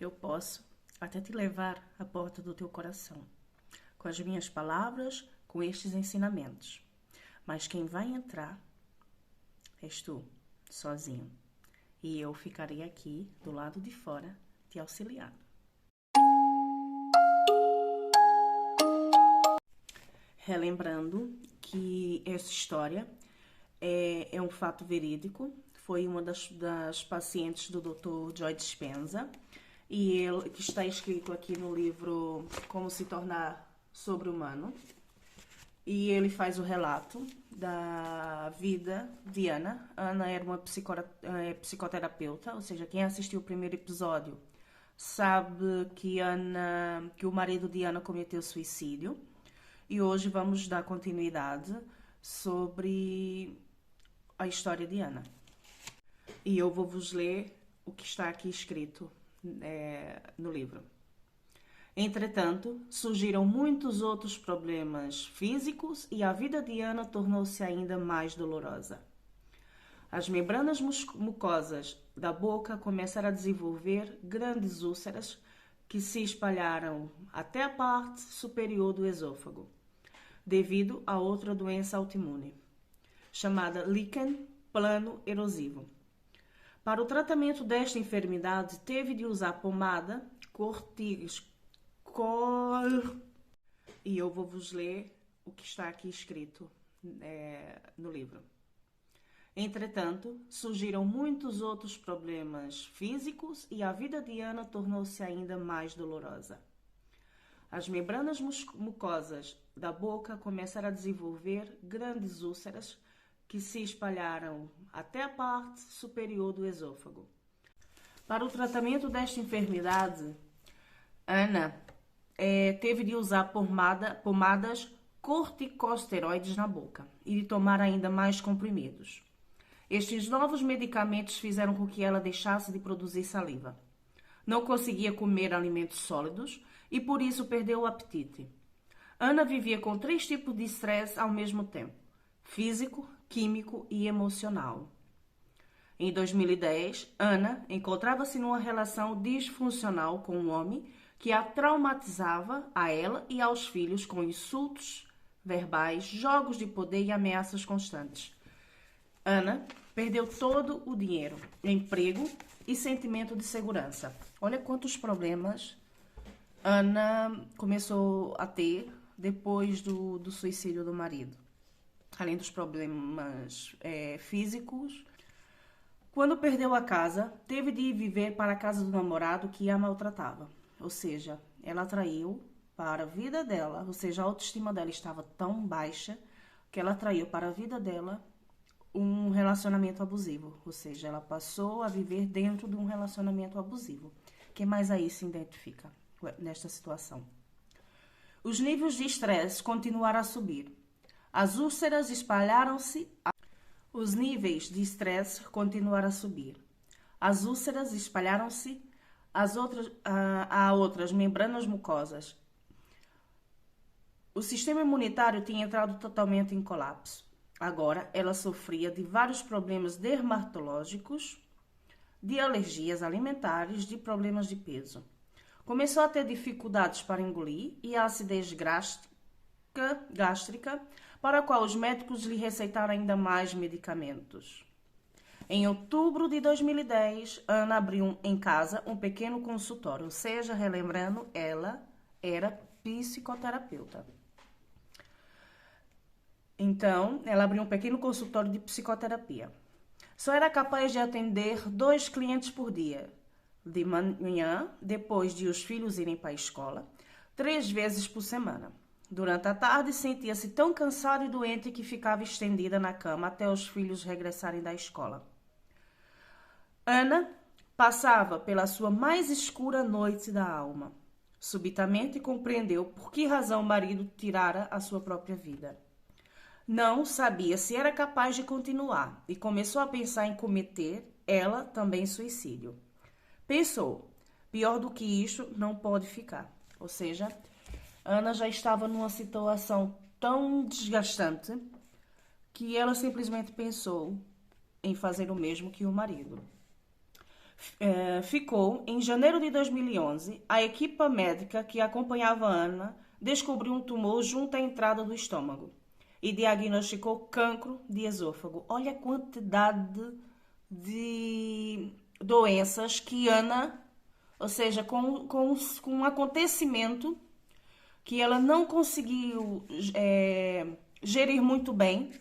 Eu posso até te levar à porta do teu coração, com as minhas palavras, com estes ensinamentos. Mas quem vai entrar és tu, sozinho. E eu ficarei aqui do lado de fora, te auxiliando. Relembrando que essa história é um fato verídico. Foi uma das pacientes do Dr. Joe Dispenza. E ele, que está escrito aqui no livro Como se tornar sobre-humano. E ele faz o relato da vida de Ana. Ana era uma psicoterapeuta, ou seja, quem assistiu o primeiro episódio sabe que o marido de Ana cometeu suicídio. E hoje vamos dar continuidade sobre a história de Ana. E eu vou vos ler o que está aqui escrito no livro. Entretanto, surgiram muitos outros problemas físicos e a vida de Ana tornou-se ainda mais dolorosa. As membranas mucosas da boca começaram a desenvolver grandes úlceras que se espalharam até a parte superior do esôfago, devido a outra doença autoimune, chamada líquen plano-erosivo. Para o tratamento desta enfermidade, teve de usar pomada E eu vou vos ler o que está aqui escrito no livro. Entretanto, surgiram muitos outros problemas físicos e a vida de Ana tornou-se ainda mais dolorosa. As membranas mucosas da boca começaram a desenvolver grandes úlceras que se espalharam até a parte superior do esôfago. Para o tratamento desta enfermidade, Ana teve de usar pomadas corticosteroides na boca e de tomar ainda mais comprimidos. Estes novos medicamentos fizeram com que ela deixasse de produzir saliva. Não conseguia comer alimentos sólidos e por isso perdeu o apetite. Ana vivia com 3 tipos de estresse ao mesmo tempo: físico, químico e emocional. Em 2010, Ana encontrava-se numa relação disfuncional com um homem que a traumatizava a ela e aos filhos com insultos verbais, jogos de poder e ameaças constantes. Ana perdeu todo o dinheiro, emprego e sentimento de segurança. Olha quantos problemas Ana começou a ter depois do suicídio do marido. Além dos problemas físicos. Quando perdeu a casa, teve de ir viver para a casa do namorado que a maltratava. Ou seja, ela atraiu para a vida dela, ou seja, a autoestima dela estava tão baixa que ela atraiu para a vida dela um relacionamento abusivo. Ou seja, ela passou a viver dentro de um relacionamento abusivo. Quem mais aí se identifica nesta situação? Os níveis de estresse continuaram a subir. As úlceras espalharam-se. Os níveis de estresse continuaram a subir. As úlceras espalharam-se a outras membranas mucosas. O sistema imunitário tinha entrado totalmente em colapso. Agora, ela sofria de vários problemas dermatológicos, de alergias alimentares, de problemas de peso. Começou a ter dificuldades para engolir e a acidez gástrica, para a qual os médicos lhe receitaram ainda mais medicamentos. Em outubro de 2010, Ana abriu em casa um pequeno consultório, ou seja, relembrando, ela era psicoterapeuta. Então, ela abriu um pequeno consultório de psicoterapia. Só era capaz de atender 2 clientes por dia, de manhã, depois de os filhos irem para a escola, 3 vezes por semana. Durante a tarde, sentia-se tão cansada e doente que ficava estendida na cama até os filhos regressarem da escola. Ana passava pela sua mais escura noite da alma. Subitamente compreendeu por que razão o marido tirara a sua própria vida. Não sabia se era capaz de continuar e começou a pensar em cometer, ela também, suicídio. Pensou, pior do que isso não pode ficar. Ou seja, Ana já estava numa situação tão desgastante que ela simplesmente pensou em fazer o mesmo que o marido. Ficou, em janeiro de 2011, a equipa médica que acompanhava Ana descobriu um tumor junto à entrada do estômago e diagnosticou cancro de esôfago. Olha a quantidade de doenças que Ana, ou seja, com um acontecimento que ela não conseguiu gerir muito bem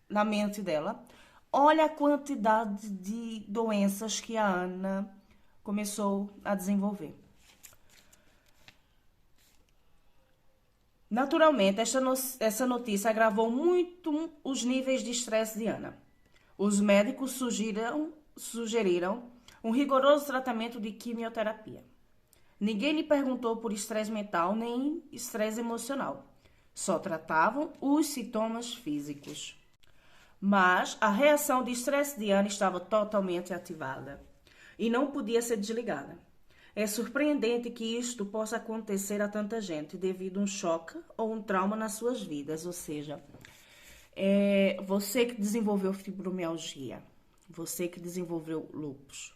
na mente dela. Olha a quantidade de doenças que a Ana começou a desenvolver. Naturalmente, essa notícia agravou muito os níveis de estresse de Ana. Os médicos sugeriram um rigoroso tratamento de quimioterapia. Ninguém lhe perguntou por estresse mental nem estresse emocional. Só tratavam os sintomas físicos. Mas a reação de estresse de Ana estava totalmente ativada e não podia ser desligada. É surpreendente que isto possa acontecer a tanta gente devido a um choque ou um trauma nas suas vidas. Ou seja, você que desenvolveu fibromialgia, você que desenvolveu lúpus,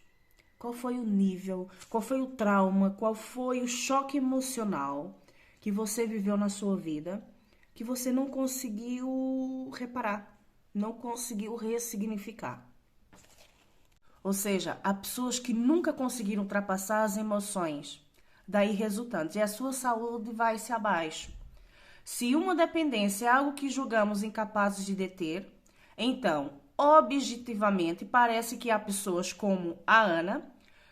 qual foi o nível, qual foi o trauma, qual foi o choque emocional que você viveu na sua vida que você não conseguiu reparar? Não conseguiu ressignificar. Ou seja, há pessoas que nunca conseguiram ultrapassar as emoções daí resultantes e a sua saúde vai-se abaixo. Se uma dependência é algo que julgamos incapazes de deter, então, objetivamente, parece que há pessoas como a Ana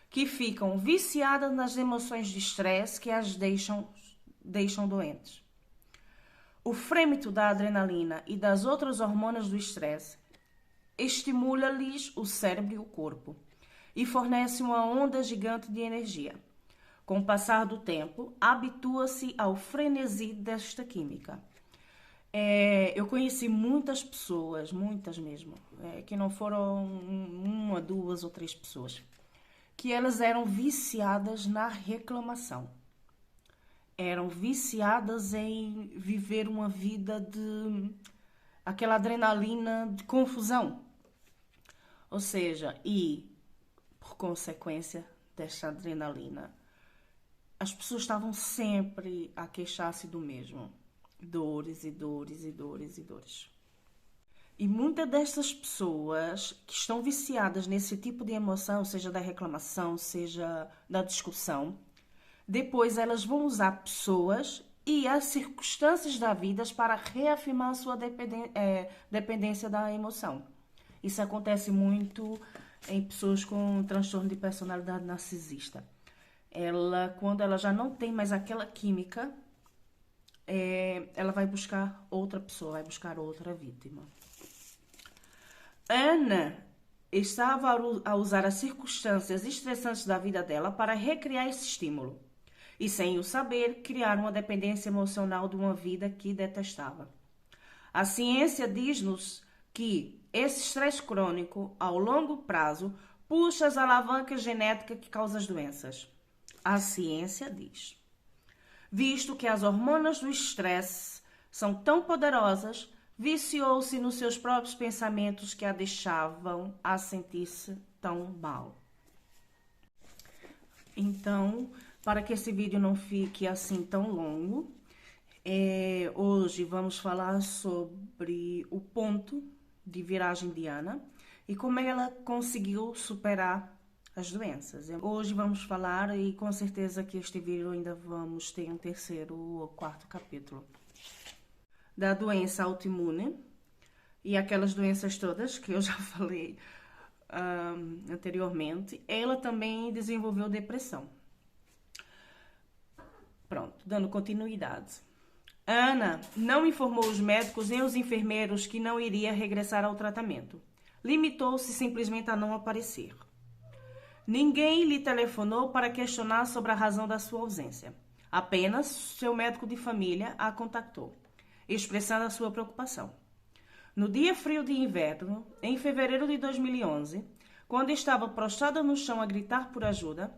que ficam viciadas nas emoções de estresse que as deixam doentes. O frêmito da adrenalina e das outras hormonas do estresse estimula-lhes o cérebro e o corpo e fornece uma onda gigante de energia. Com o passar do tempo, habitua-se ao frenesi desta química. Eu conheci muitas pessoas, muitas mesmo, que não foram uma, duas ou três pessoas, que elas eram viciadas na reclamação. Eram viciadas em viver uma vida de aquela adrenalina de confusão. Ou seja, e por consequência desta adrenalina, as pessoas estavam sempre a queixar-se do mesmo. Dores e dores e dores e dores. E muitas dessas pessoas que estão viciadas nesse tipo de emoção, seja da reclamação, seja da discussão, depois elas vão usar pessoas e as circunstâncias da vida para reafirmar a sua dependência da emoção. Isso acontece muito em pessoas com transtorno de personalidade narcisista. Quando ela já não tem mais aquela química, ela vai buscar outra pessoa, vai buscar outra vítima. Ana estava a usar as circunstâncias estressantes da vida dela para recriar esse estímulo. E, sem o saber, criar uma dependência emocional de uma vida que detestava. A ciência diz-nos que esse estresse crônico, ao longo prazo, puxa as alavancas genéticas que causam as doenças. A ciência diz. Visto que as hormonas do estresse são tão poderosas, viciou-se nos seus próprios pensamentos que a deixavam a sentir-se tão mal. Então, para que esse vídeo não fique assim tão longo, hoje vamos falar sobre o ponto de viragem de Ana e como ela conseguiu superar as doenças. Hoje vamos falar, e com certeza que este vídeo ainda vamos ter um terceiro ou quarto capítulo, da doença autoimune e aquelas doenças todas que eu já falei anteriormente. Ela também desenvolveu depressão. Pronto, dando continuidade. Ana não informou os médicos nem os enfermeiros que não iria regressar ao tratamento. Limitou-se simplesmente a não aparecer. Ninguém lhe telefonou para questionar sobre a razão da sua ausência. Apenas seu médico de família a contactou, expressando a sua preocupação. No dia frio de inverno, em fevereiro de 2011, quando estava prostrada no chão a gritar por ajuda,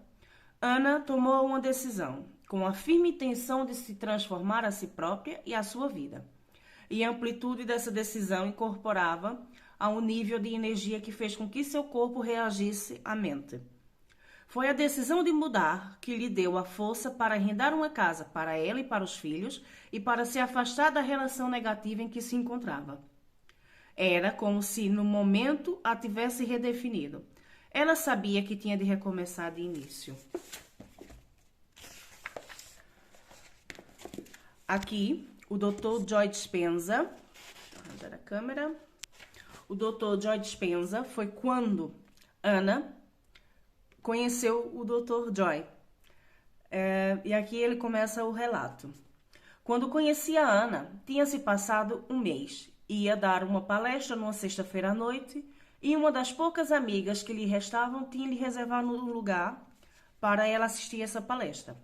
Ana tomou uma decisão, com a firme intenção de se transformar a si própria e a sua vida. E a amplitude dessa decisão incorporava a um nível de energia que fez com que seu corpo reagisse à mente. Foi a decisão de mudar que lhe deu a força para arrendar uma casa para ela e para os filhos e para se afastar da relação negativa em que se encontrava. Era como se, no momento, a tivesse redefinido. Ela sabia que tinha de recomeçar de início. Aqui, o Dr. Joe Dispenza, vou dar a câmera. O Dr. Joe Dispenza foi quando Ana conheceu o Dr. Joy. E aqui ele começa o relato. Quando conheci a Ana, tinha-se passado um mês. Ia dar uma palestra numa sexta-feira à noite e uma das poucas amigas que lhe restavam tinha lhe reservado um lugar para ela assistir essa palestra.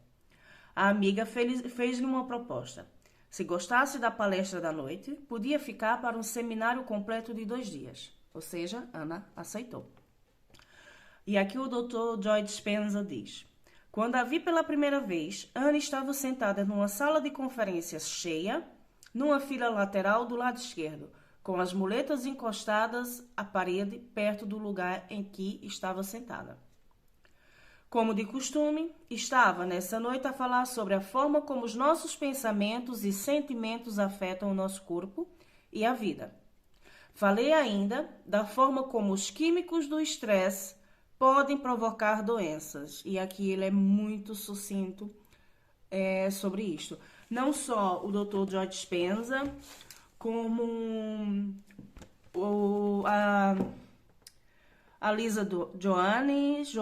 A amiga fez-lhe uma proposta. Se gostasse da palestra da noite, podia ficar para um seminário completo de 2 dias. Ou seja, Ana aceitou. E aqui o Dr. Joe Dispenza diz: quando a vi pela primeira vez, Ana estava sentada numa sala de conferências cheia, numa fila lateral do lado esquerdo, com as muletas encostadas à parede perto do lugar em que estava sentada. Como de costume, estava nessa noite a falar sobre a forma como os nossos pensamentos e sentimentos afetam o nosso corpo e a vida. Falei ainda da forma como os químicos do estresse podem provocar doenças. E aqui ele é muito sucinto sobre isto. Não só o Dr. Joe Dispenza, como a Lisa Joanes,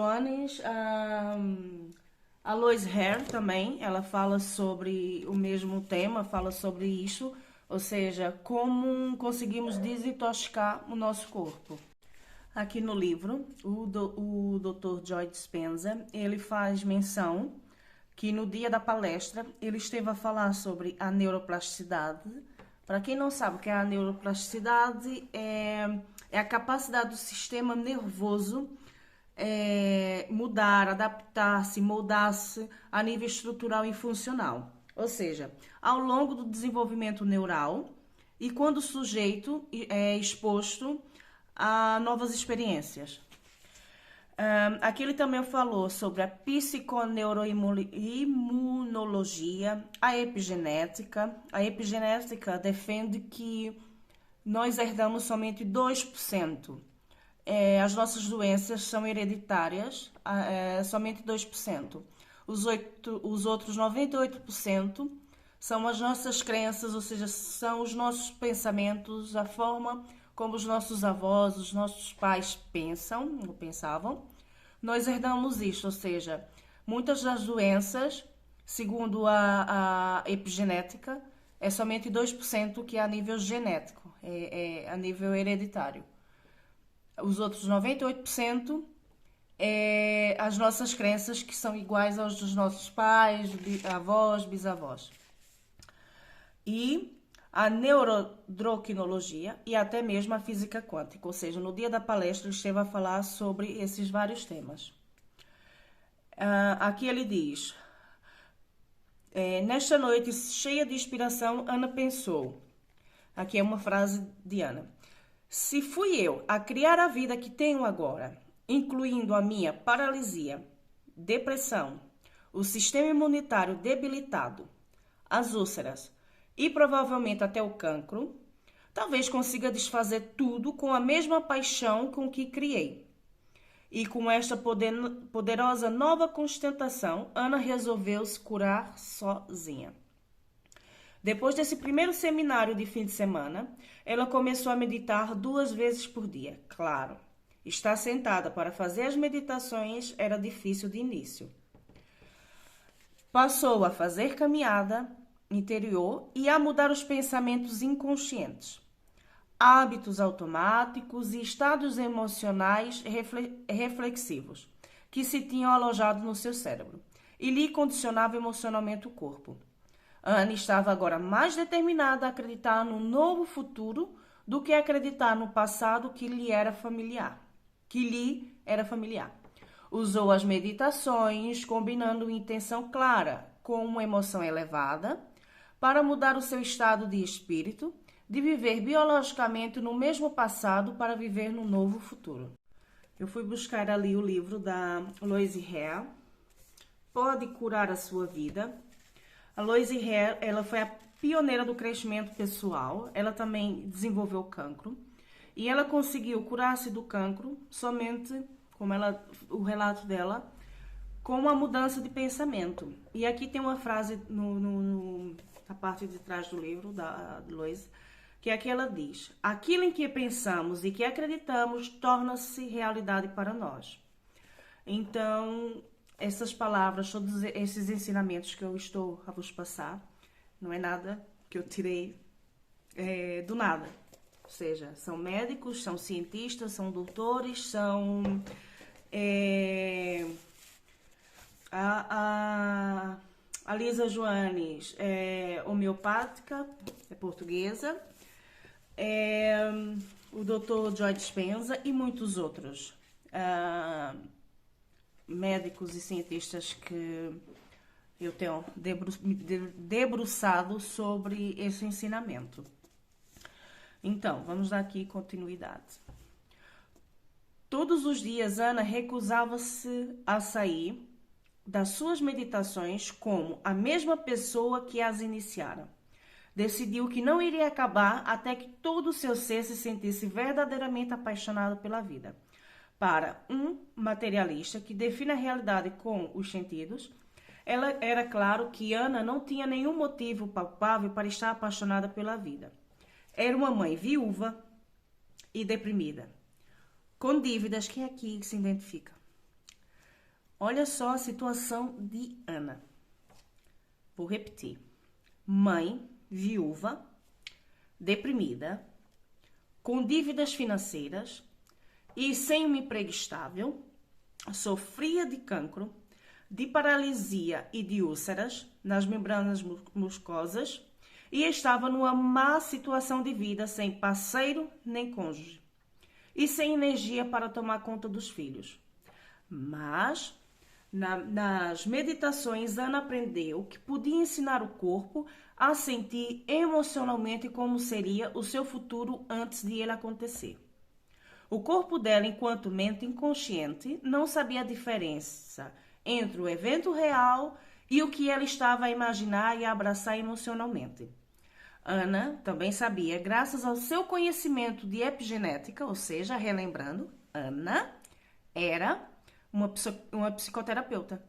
a Lois Hare também, ela fala sobre o mesmo tema, fala sobre isso, ou seja, como conseguimos desintoxicar o nosso corpo. Aqui no livro, o Dr. Joe Dispenza, ele faz menção que no dia da palestra ele esteve a falar sobre a neuroplasticidade. Para quem não sabe o que é a neuroplasticidade, é a capacidade do sistema nervoso mudar, adaptar-se, moldar-se a nível estrutural e funcional. Ou seja, ao longo do desenvolvimento neural e quando o sujeito é exposto a novas experiências. Aqui ele também falou sobre a psiconeuroimunologia, a epigenética. A epigenética defende que nós herdamos somente 2%. As nossas doenças são hereditárias, somente 2%. Os outros 98% são as nossas crenças, ou seja, são os nossos pensamentos, a forma como os nossos avós, os nossos pais pensam ou pensavam. Nós herdamos isto, ou seja, muitas das doenças, segundo a epigenética, é somente 2% que é a nível genético, a nível hereditário. Os outros 98% é as nossas crenças, que são iguais aos dos nossos pais, avós, bisavós. E a neuroendocrinologia e até mesmo a física quântica, ou seja, no dia da palestra ele esteve a falar sobre esses vários temas. Aqui ele diz: nesta noite cheia de inspiração, Ana pensou, aqui é uma frase de Ana: se fui eu a criar a vida que tenho agora, incluindo a minha paralisia, depressão, o sistema imunitário debilitado, as úlceras e provavelmente até o cancro, talvez consiga desfazer tudo com a mesma paixão com que criei. E com esta poderosa nova constatação, Ana resolveu se curar sozinha. Depois desse primeiro seminário de fim de semana, ela começou a meditar 2 vezes por dia. Claro, estar sentada para fazer as meditações era difícil de início. Passou a fazer caminhada interior e a mudar os pensamentos inconscientes, hábitos automáticos e estados emocionais reflexivos que se tinham alojado no seu cérebro e lhe condicionavam emocionalmente o corpo. Ana estava agora mais determinada a acreditar no novo futuro do que acreditar no passado que lhe era familiar. Usou as meditações, combinando intenção clara com uma emoção elevada, para mudar o seu estado de espírito, de viver biologicamente no mesmo passado para viver no novo futuro. Eu fui buscar ali o livro da Louise Hay, Pode Curar a Sua Vida. A Louise Hay, ela foi a pioneira do crescimento pessoal. Ela também desenvolveu cancro. E ela conseguiu curar-se do cancro somente, como o relato dela, com uma mudança de pensamento. E aqui tem uma frase na parte de trás do livro da Louise, que é que ela diz: aquilo em que pensamos e que acreditamos torna-se realidade para nós. Então, essas palavras, todos esses ensinamentos que eu estou a vos passar, não é nada que eu tirei do nada. Ou seja, são médicos, são cientistas, são doutores, são... A Lisa Joanes é homeopática, é portuguesa. O Dr. Joe Dispenza e muitos outros médicos e cientistas que eu tenho debruçado sobre esse ensinamento. Então, vamos dar aqui continuidade. Todos os dias, Ana recusava-se a sair das suas meditações como a mesma pessoa que as iniciara. Decidiu que não iria acabar até que todo o seu ser se sentisse verdadeiramente apaixonado pela vida. Para um materialista que define a realidade com os sentidos, era claro que Ana não tinha nenhum motivo palpável para estar apaixonada pela vida. Era uma mãe viúva e deprimida, com dívidas. Quem aqui se identifica? Olha só a situação de Ana. Vou repetir. Mãe, viúva, deprimida, com dívidas financeiras e sem um emprego estável, sofria de cancro, de paralisia e de úlceras nas membranas mucosas e estava numa má situação de vida, sem parceiro nem cônjuge e sem energia para tomar conta dos filhos. Mas, nas meditações, Ana aprendeu que podia ensinar o corpo a sentir emocionalmente como seria o seu futuro antes de ele acontecer. O corpo dela, enquanto mente inconsciente, não sabia a diferença entre o evento real e o que ela estava a imaginar e a abraçar emocionalmente. Ana também sabia, graças ao seu conhecimento de epigenética, ou seja, relembrando, Ana era uma psicoterapeuta,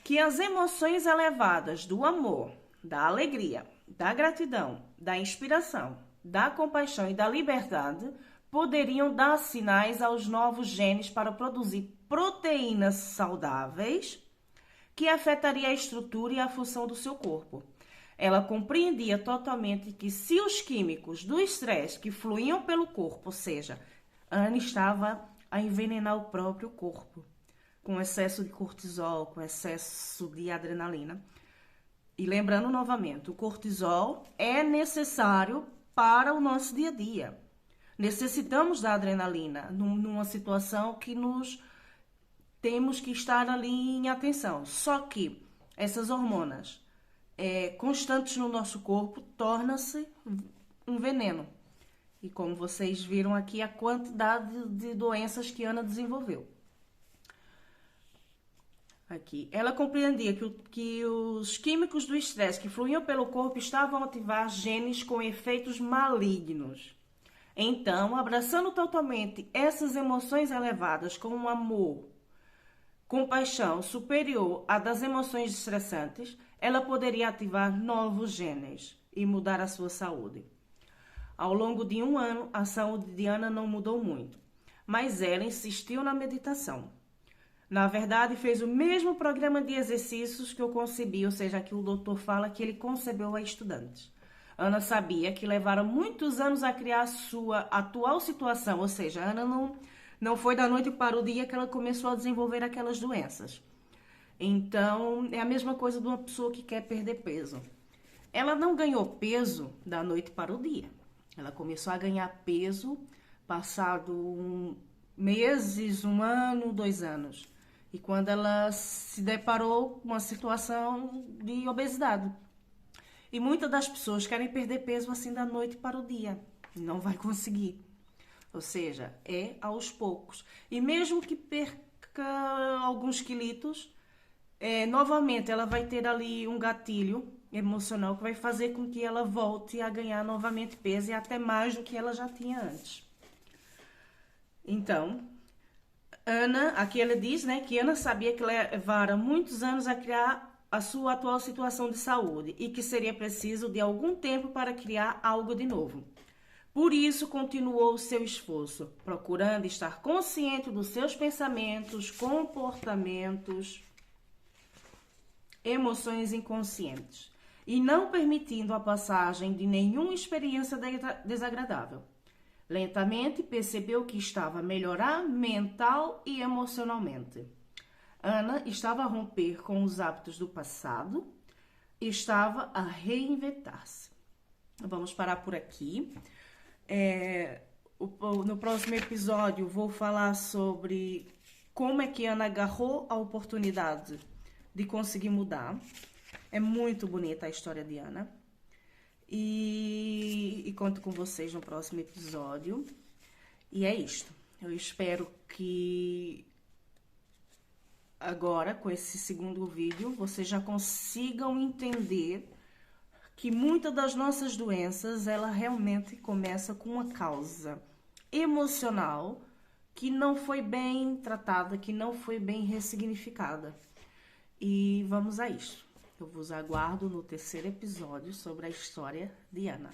que as emoções elevadas do amor, da alegria, da gratidão, da inspiração, da compaixão e da liberdade poderiam dar sinais aos novos genes para produzir proteínas saudáveis que afetaria a estrutura e a função do seu corpo. Ela compreendia totalmente que se os químicos do estresse que fluíam pelo corpo, ou seja, Ana estava a envenenar o próprio corpo, com excesso de cortisol, com excesso de adrenalina. E lembrando novamente, o cortisol é necessário para o nosso dia a dia. Necessitamos da adrenalina numa situação que nós temos que estar ali em atenção. Só que essas hormonas constantes no nosso corpo tornam-se um veneno. E como vocês viram aqui, a quantidade de doenças que Ana desenvolveu. Aqui, ela compreendia que os químicos do estresse que fluíam pelo corpo estavam a ativar genes com efeitos malignos. Então, abraçando totalmente essas emoções elevadas com um amor, compaixão superior à das emoções estressantes, ela poderia ativar novos genes e mudar a sua saúde. Ao longo de 1 ano, a saúde de Ana não mudou muito, mas ela insistiu na meditação. Na verdade, fez o mesmo programa de exercícios que eu concebi, ou seja, que o doutor fala que ele concebeu a estudantes. Ana sabia que levaram muitos anos a criar a sua atual situação, ou seja, Ana não foi da noite para o dia que ela começou a desenvolver aquelas doenças. Então, é a mesma coisa de uma pessoa que quer perder peso. Ela não ganhou peso da noite para o dia. Ela começou a ganhar peso passado meses, 1 ano, 2 anos. E quando ela se deparou com uma situação de obesidade. E muitas das pessoas querem perder peso assim da noite para o dia. E não vai conseguir. Ou seja, é aos poucos. E mesmo que perca alguns quilitos, novamente ela vai ter ali um gatilho emocional que vai fazer com que ela volte a ganhar novamente peso e até mais do que ela já tinha antes. Então, Ana, aqui ela diz, né, que Ana sabia que levara muitos anos a criar a sua atual situação de saúde e que seria preciso de algum tempo para criar algo de novo. Por isso, continuou o seu esforço, procurando estar consciente dos seus pensamentos, comportamentos, emoções inconscientes e não permitindo a passagem de nenhuma experiência desagradável. Lentamente percebeu que estava a melhorar mental e emocionalmente. Ana estava a romper com os hábitos do passado e estava a reinventar-se. Vamos parar por aqui. No próximo episódio vou falar sobre como é que Ana agarrou a oportunidade de conseguir mudar. É muito bonita a história de Ana. E conto com vocês no próximo episódio. E é isto. Eu espero que agora, com esse segundo vídeo, vocês já consigam entender que muitas das nossas doenças, ela realmente começa com uma causa emocional que não foi bem tratada, que não foi bem ressignificada. E vamos a isso. Eu vos aguardo no terceiro episódio sobre a história de Ana.